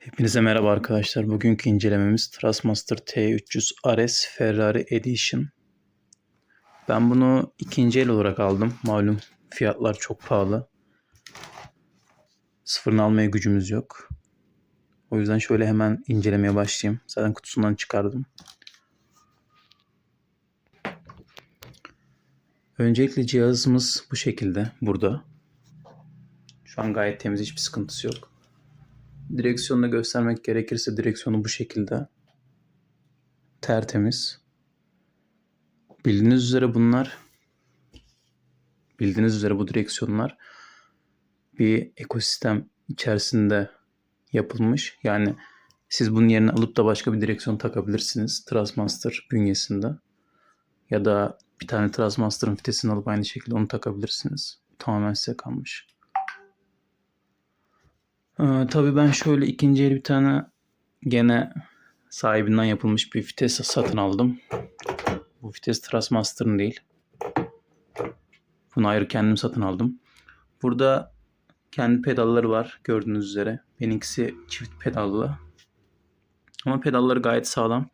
Hepinize merhaba arkadaşlar. Bugünkü incelememiz Thrustmaster T300 RS Ferrari Edition. Ben bunu ikinci el olarak aldım. Malum fiyatlar çok pahalı. Sıfırını almaya gücümüz yok. O yüzden şöyle hemen incelemeye başlayayım. Zaten kutusundan çıkardım. Öncelikle cihazımız bu şekilde burada. Şu an gayet temiz, hiçbir sıkıntısı yok. Direksiyonunu göstermek gerekirse direksiyonu bu şekilde. Tertemiz. Bildiğiniz üzere bu direksiyonlar bir ekosistem içerisinde yapılmış. Yani siz bunun yerine alıp da başka bir direksiyon takabilirsiniz Thrustmaster bünyesinde. Ya da bir tane Thrustmaster'ın vitesini alıp aynı şekilde onu takabilirsiniz. Tamamen size kalmış. Tabii ben şöyle ikinci el bir tane gene sahibinden yapılmış bir vites satın aldım. Bu vites Thrustmaster'ın değil. Bunu ayrı kendim satın aldım. Burada kendi pedalları var gördüğünüz üzere. Benimkisi çift pedallı. Ama pedalları gayet sağlam.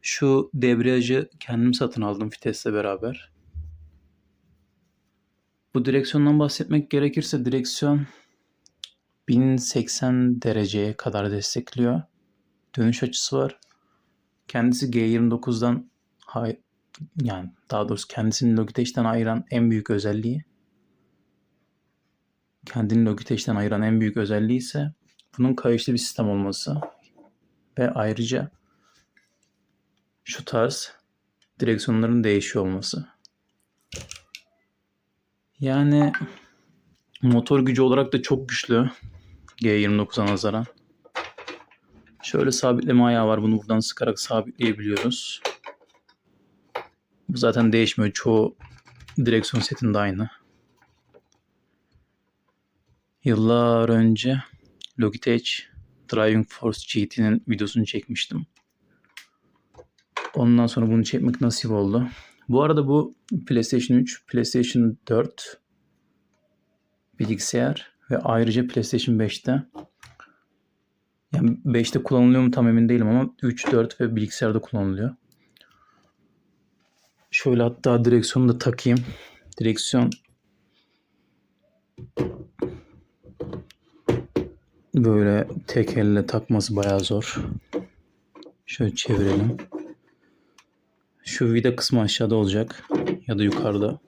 Şu debriyajı kendim satın aldım vitesle beraber. Bu direksiyondan bahsetmek gerekirse direksiyon 1080 dereceye kadar destekliyor. Dönüş açısı var. Kendisi G29'dan yani daha doğrusu kendisini Logitech'ten ayıran en büyük özelliği. Kendini Logitech'ten ayıran en büyük özelliği ise bunun kayışlı bir sistem olması. Ve ayrıca şu tarz direksiyonların değişiyor olması. Yani motor gücü olarak da çok güçlü G29'a nazaran. Şöyle sabitleme ayağı var. Bunu buradan sıkarak sabitleyebiliyoruz. Bu zaten değişmiyor. Çoğu direksiyon setinde aynı. Yıllar önce Logitech Driving Force GT'nin videosunu çekmiştim. Ondan sonra bunu çekmek nasip oldu. Bu arada bu PlayStation 3, PlayStation 4 bilgisayar ve ayrıca PlayStation 5'te. Yani 5'te kullanılıyor mu tam emin değilim ama 3, 4 ve bilgisayarda kullanılıyor. Şöyle hatta direksiyonu da takayım. Direksiyon böyle tek elle takması bayağı zor. Şöyle çevirelim. Şu vida kısmı aşağıda olacak ya da yukarıda.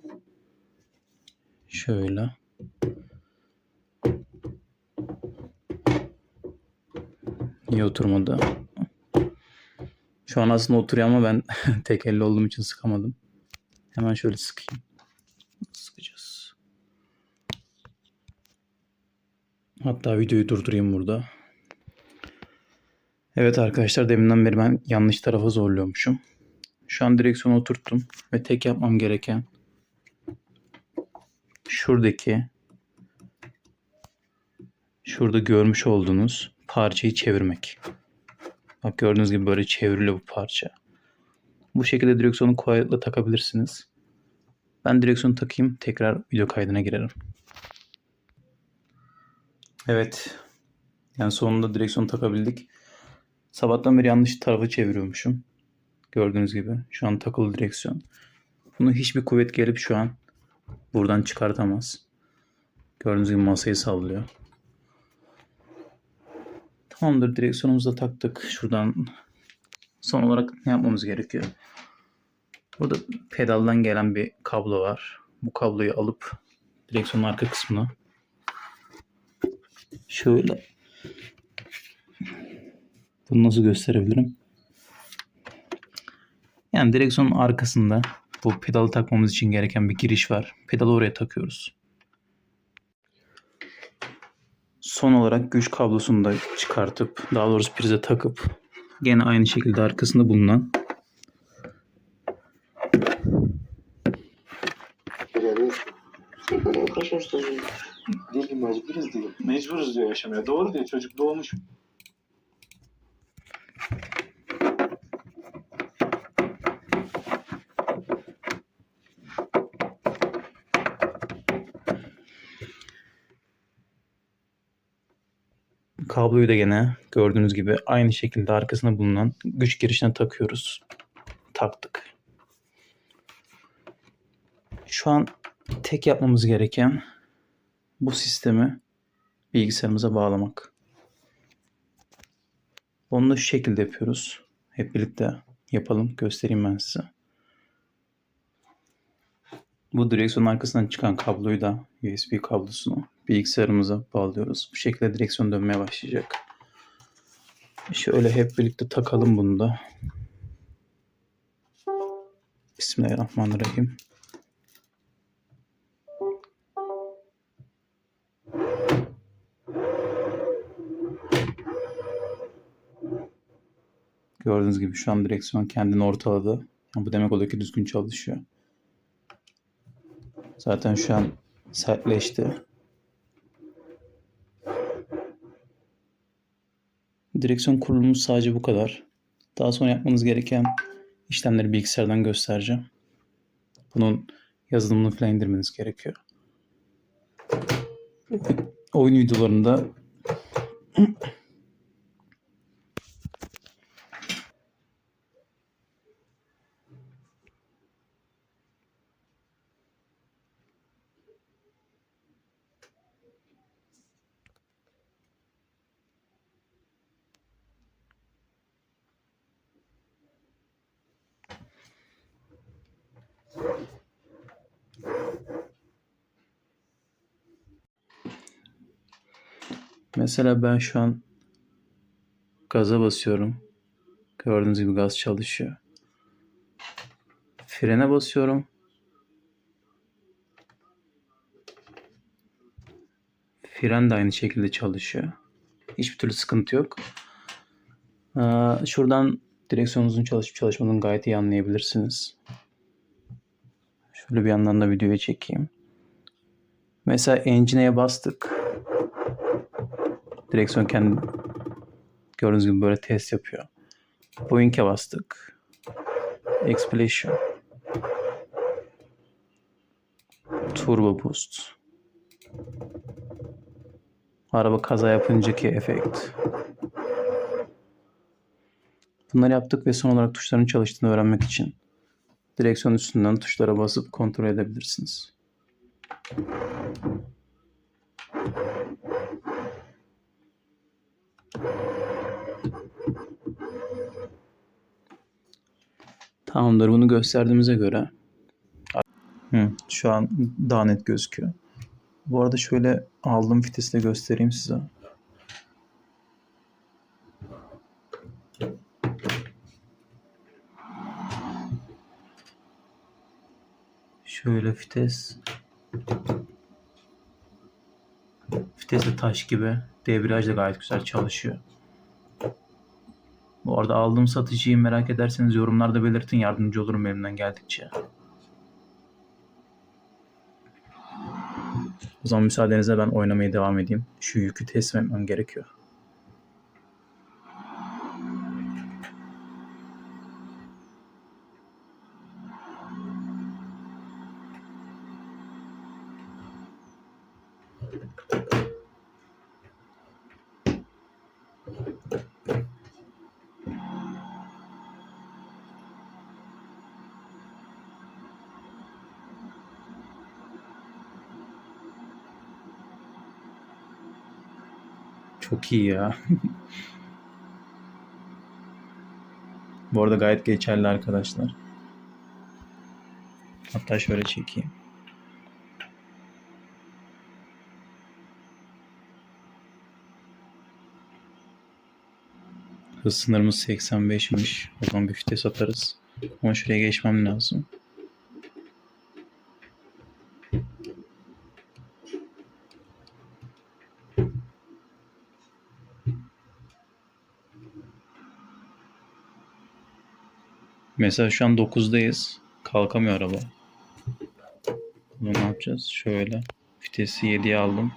Şöyle. Niye oturmadı? Şu an aslında oturuyor ama ben tek elle olduğum için sıkamadım. Hemen şöyle sıkayım. Sıkacağız. Hatta videoyu durdurayım burada. Evet arkadaşlar, deminden beri ben yanlış tarafa zorluyormuşum. Şu an direksiyonu oturttum ve tek yapmam gereken şurada görmüş olduğunuz parçayı çevirmek. Bak gördüğünüz gibi böyle çevriliyor bu parça. Bu şekilde direksiyonu kolaylıkla takabilirsiniz. Ben direksiyonu takayım, tekrar video kaydına girerim. Evet. Yani sonunda direksiyonu takabildik. Sabahtan beri yanlış tarafa çeviriyormuşum. Gördüğünüz gibi şu an takılı direksiyon. Bunu hiçbir kuvvet gelip şu an buradan çıkartamaz. Gördüğünüz gibi masayı sallıyor. Tamamdır, direksiyonumuzu da taktık. Şuradan son olarak ne yapmamız gerekiyor? Burada pedaldan gelen bir kablo var. Bu kabloyu alıp direksiyonun arka kısmına şöyle, bunu nasıl gösterebilirim? Yani direksiyonun arkasında bu pedalı takmamız için gereken bir giriş var. Pedalı oraya takıyoruz. Son olarak güç kablosunu da çıkartıp, daha doğrusu prize takıp gene aynı şekilde arkasında bulunan Değil, mecburuz diyor. Mecburuz diyor yaşamaya. Doğru diyor, çocuk doğmuş. Kabloyu da gene gördüğünüz gibi aynı şekilde arkasında bulunan güç girişine takıyoruz. Taktık. Şu an tek yapmamız gereken bu sistemi bilgisayarımıza bağlamak. Onu da şu şekilde yapıyoruz. Hep birlikte yapalım. Göstereyim ben size. Bu direksiyonun arkasından çıkan kabloyu da USB kablosunu bilgisayarımıza bağlıyoruz. Bu şekilde direksiyon dönmeye başlayacak. Şöyle hep birlikte takalım bunu da. Bismillahirrahmanirrahim. Gördüğünüz gibi şu an direksiyon kendini ortaladı. Bu demek oluyor ki düzgün çalışıyor. Zaten şu an sertleşti. Direksiyon kurulumumuz sadece bu kadar. Daha sonra yapmanız gereken işlemleri bilgisayardan göstereceğim. Bunun yazılımını falan indirmeniz gerekiyor. Oyun videolarında mesela ben şu an gaza basıyorum. Gördüğünüz gibi gaz çalışıyor. Frene basıyorum. Fren de aynı şekilde çalışıyor. Hiçbir türlü sıkıntı yok. Şuradan direksiyonunuzun çalışıp çalışmadığını gayet iyi anlayabilirsiniz. Şöyle bir yandan da videoya çekeyim. Mesela engine'e bastık. Direksiyon kendi gördüğünüz gibi böyle test yapıyor. Boeing'e bastık. Explanation. Turbo boost. Araba kaza yapıncaki efekt. Bunları yaptık ve son olarak tuşların çalıştığını öğrenmek için direksiyon üstünden tuşlara basıp kontrol edebilirsiniz. Tamamdır. Bunu gösterdiğimize göre şu an daha net gözüküyor. Bu arada şöyle aldığım fitesi de göstereyim size. Şöyle vites. Vites de taş gibi. Debriyaj da gayet güzel çalışıyor. Bu arada aldığım satıcıyı merak ederseniz yorumlarda belirtin. Yardımcı olurum elimden geldikçe. O zaman müsaadenizle ben oynamaya devam edeyim. Şu yükü teslim etmem gerekiyor. Çok iyi ya. Bu arada gayet geçerli arkadaşlar. Hatta şöyle çekeyim. Hız sınırımız 85'miş. O zaman bir vites atarız. Ama şuraya geçmem lazım. Mesela şu an 9'dayız. Kalkamıyor araba. Bunu ne yapacağız? Şöyle. Vitesi 7'ye aldım.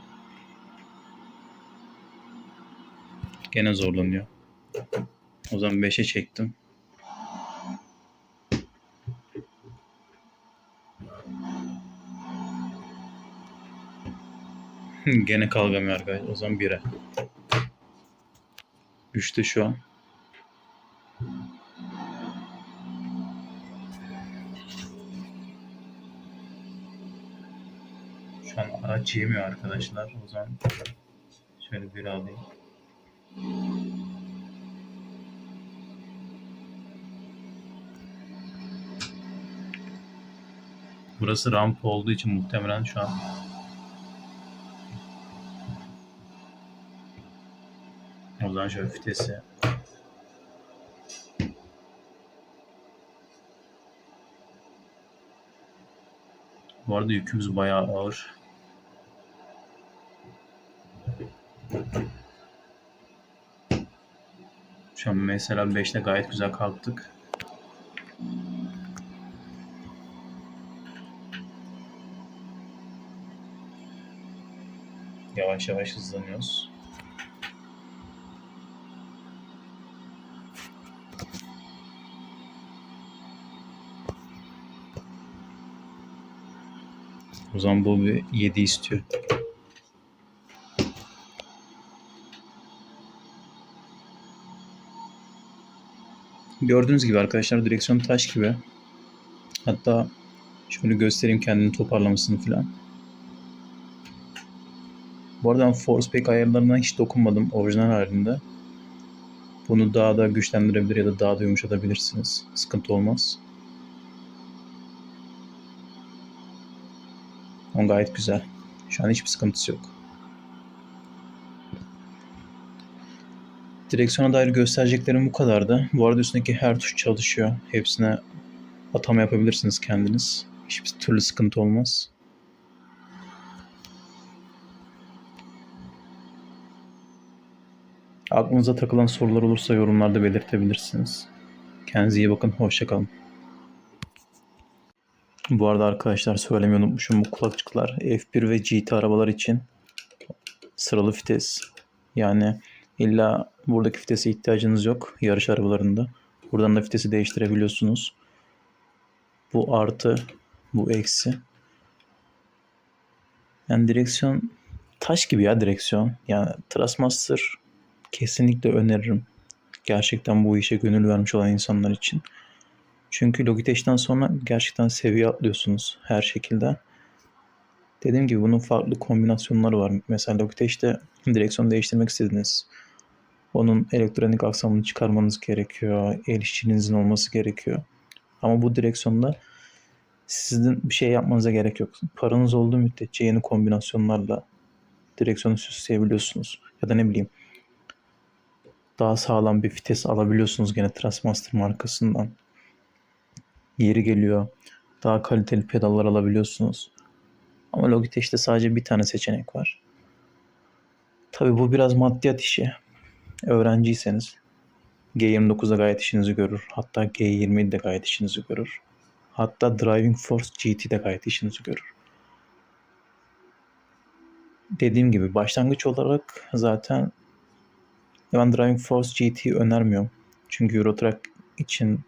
Gene zorlanıyor. O zaman 5'e çektim. Gene kalkamıyor arkadaşlar. O zaman 1'e. Düştü şu an. Şu an araç yemiyor arkadaşlar. O zaman şöyle bir alayım. Burası rampa olduğu için muhtemelen şu an o zaman şöyle vitesi bu arada yükümüz bayağı ağır. Şu an mesela 5'te gayet güzel kalktık. Yavaş yavaş hızlanıyoruz. O zaman bu bir 7 istiyor. Gördüğünüz gibi arkadaşlar direksiyon taş gibi. Hatta şöyle göstereyim kendini toparlamasını falan. Bu arada ben force pack ayarlarına hiç dokunmadım orijinal halinde. Bunu daha da güçlendirebilir ya da daha da yumuşatabilirsiniz. Sıkıntı olmaz. O gayet güzel. Şu an hiçbir sıkıntısı yok. Direksiyona dair göstereceklerim bu kadardı. Bu arada üstündeki her tuş çalışıyor. Hepsine atama yapabilirsiniz kendiniz. Hiçbir türlü sıkıntı olmaz. Aklınıza takılan sorular olursa yorumlarda belirtebilirsiniz. Kendinize iyi bakın. Hoşça kalın. Bu arada arkadaşlar söylemeyi unutmuşum. Bu kulakçıklar F1 ve GT arabalar için sıralı vites. Yani illa buradaki vitese ihtiyacınız yok yarış arabalarında. Buradan da vitesi değiştirebiliyorsunuz. Bu artı, bu eksi. Yani direksiyon taş gibi ya direksiyon. Yani Thrustmaster kesinlikle öneririm. Gerçekten bu işe gönül vermiş olan insanlar için. Çünkü Logitech'ten sonra gerçekten seviye atlıyorsunuz her şekilde. Dediğim gibi bunun farklı kombinasyonları var. Mesela Logitech'te direksiyon değiştirmek istediniz. Onun elektronik aksamını çıkarmanız gerekiyor. El işçiliğinizin olması gerekiyor. Ama bu direksiyonda sizin bir şey yapmanıza gerek yok. Paranız olduğu müddetçe yeni kombinasyonlarla direksiyonu süsleyebiliyorsunuz. Ya da ne bileyim daha sağlam bir vites alabiliyorsunuz gene Thrustmaster markasından. Yeri geliyor. Daha kaliteli pedallar alabiliyorsunuz. Ama Logitech'te sadece bir tane seçenek var. Tabii bu biraz maddiyat işi. Öğrenciyseniz G29'da gayet işinizi görür. Hatta G20'de gayet işinizi görür. Hatta Driving Force GT'de gayet işinizi görür. Dediğim gibi başlangıç olarak zaten ben Driving Force GT'yi önermiyorum. Çünkü Euro Truck için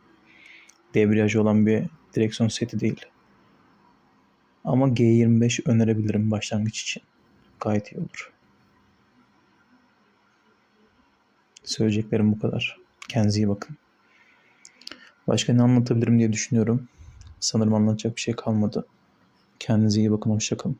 debriyajı olan bir direksiyon seti değil. Ama G25 önerebilirim başlangıç için. Gayet iyi olur. Söyleyeceklerim bu kadar. Kendinize iyi bakın. Başka ne anlatabilirim diye düşünüyorum. Sanırım anlatacak bir şey kalmadı. Kendinize iyi bakın. Hoşça kalın.